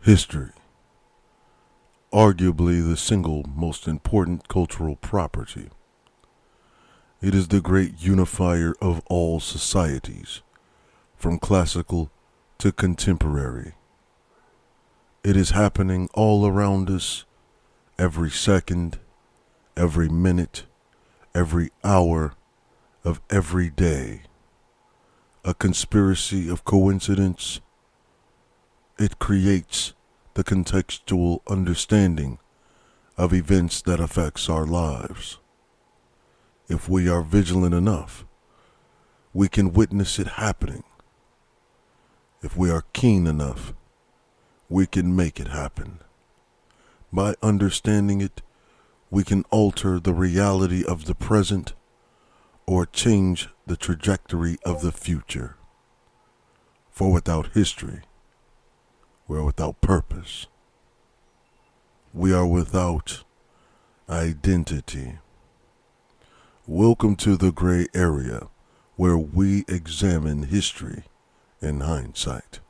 History, arguably the single most important cultural property. It is the great unifier of all societies, from classical to contemporary. It is happening all around us, every second, every minute, every hour of every day. A conspiracy of coincidence. It creates the contextual understanding of events that affects our lives. If we are vigilant enough, we can witness it happening. If we are keen enough, we can make it happen. By understanding it, we can alter the reality of the present or change the trajectory of the future. For without history, we are without purpose. We are without identity. Welcome to the gray area, where we examine history in hindsight.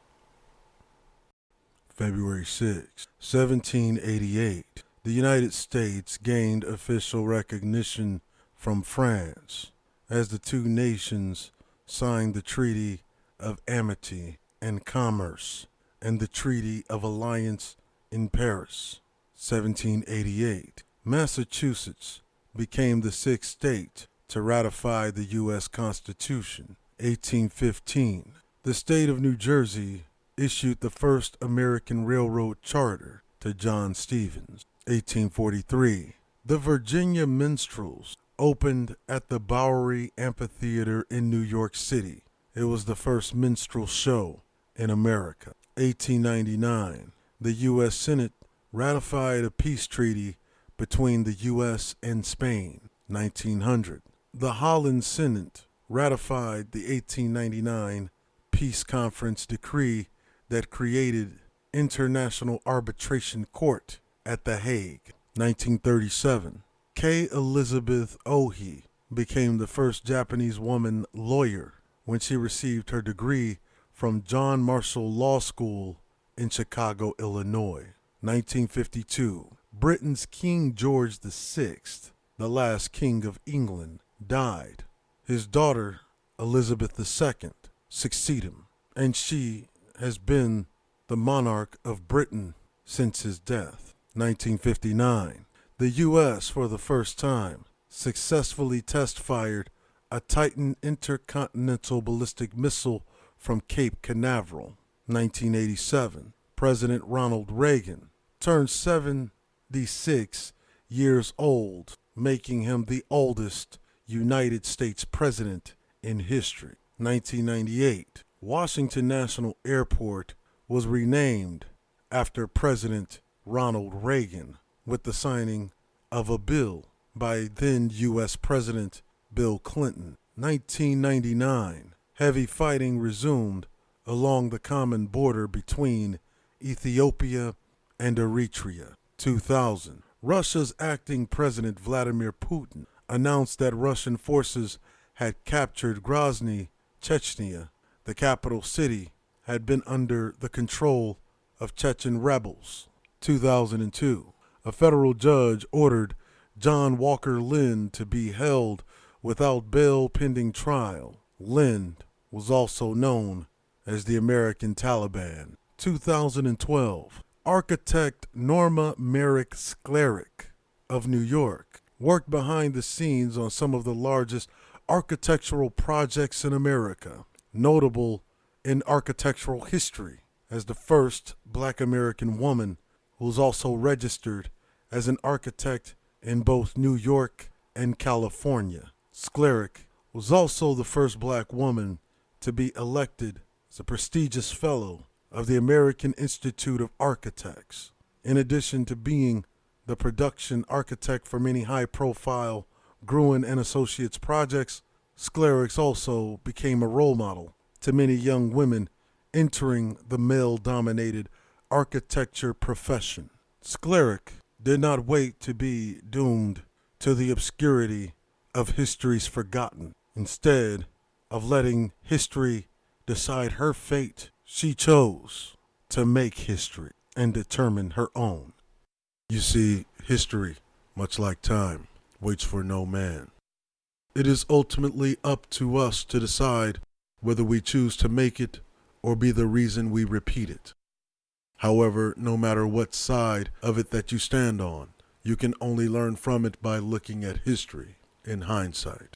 February 6, 1788, the United States gained official recognition from France as the two nations signed the Treaty of Amity and Commerce and the Treaty of Alliance in Paris. 1788, Massachusetts became the sixth state to ratify the U.S. Constitution. 1815, the state of New Jersey issued the first American railroad charter to John Stevens. 1843, the Virginia Minstrels opened at the Bowery Amphitheater in New York City. It was the first minstrel show in America. 1899, the U.S. Senate ratified a peace treaty between the U.S. and Spain. 1900, the Holland Senate ratified the 1899 Peace Conference decree that created International Arbitration Court at The Hague. 1937, K. Elizabeth Ohi became the first Japanese woman lawyer when she received her degree from John Marshall Law School in Chicago, Illinois. 1952, Britain's King George VI, the last king of England, died. His daughter, Elizabeth II, succeeded him, and she has been the monarch of Britain since his death. 1959, the U.S. for the first time successfully test-fired a Titan intercontinental ballistic missile from Cape Canaveral. 1987, President Ronald Reagan turned 76 years old, making him the oldest United States president in history. 1998, Washington National Airport was renamed after President Ronald Reagan with the signing of a bill by then U.S. President Bill Clinton. 1999, heavy fighting resumed along the common border between Ethiopia and Eritrea. 2000, Russia's acting President Vladimir Putin announced that Russian forces had captured Grozny, Chechnya. The capital city had been under the control of Chechen rebels. 2002, a federal judge ordered John Walker Lind to be held without bail pending trial. Lind was also known as the American Taliban. 2012, architect Norma Merrick Sklaric of New York worked behind the scenes on some of the largest architectural projects in America, notable in architectural history as the first Black American woman who was also registered as an architect in both New York and California. Sklaric was also the first Black woman to be elected as a prestigious fellow of the American Institute of Architects. In addition to being the production architect for many high-profile Gruen and Associates projects, Sklaric also became a role model to many young women entering the male-dominated architecture profession. Sklaric did not wait to be doomed to the obscurity of history's forgotten. Instead of letting history decide her fate, she chose to make history. and determine her own. You see, history, much like time, waits for no man. It is ultimately up to us to decide whether we choose to make it or be the reason we repeat it. However, no matter what side of it that you stand on, you can only learn from it by looking at history in hindsight.